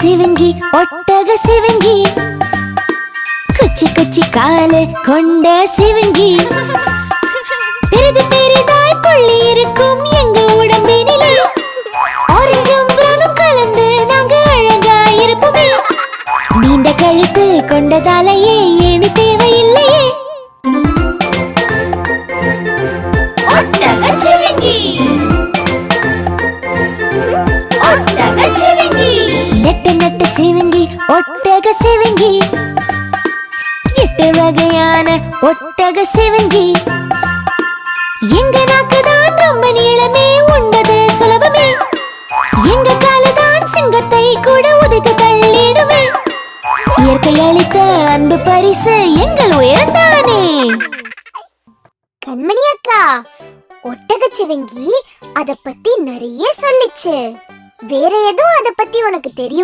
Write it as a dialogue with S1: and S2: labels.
S1: சிவங்கி ஒட்டக சிவங்கி, குச்சி குச்சி காலு கொண்ட சிவங்கி, பெரிது பெரிதாய் புள்ளி இருக்கும் எங்க உடம்பினிலே, ஆரஞ்சும் பிரவுனும் கலந்து நாங்க அழகா இருப்போமே, நீண்ட கழுத்து கொண்டதாலேயே ஏணி தேவையில்லையே. ஒட்டக சிவங்கி, ஒட்டக சிவங்கி, நெட்ட நெட்ட சிவங்கி ஒட்டக சிவங்கி, 8 வகையான ஒட்டக சிவங்கி, எங்க நாக்குதான் ரொம்ப நீளமே, உண்பது சுலபமே, எங்க காலதான் சிங்கத்தை கூட உதைத்து தள்ளிடுமே, இயற்கை அளித்த அன்பு பரிசு எங்கள் உயர்ந்தானே.
S2: கண்மணி அக்கா, ஒட்டக சிவங்கி அத பத்தி நிறைய சொல்லிச்சு. வேற எதுவும் அத பத்தி உனக்கு தெரியும்?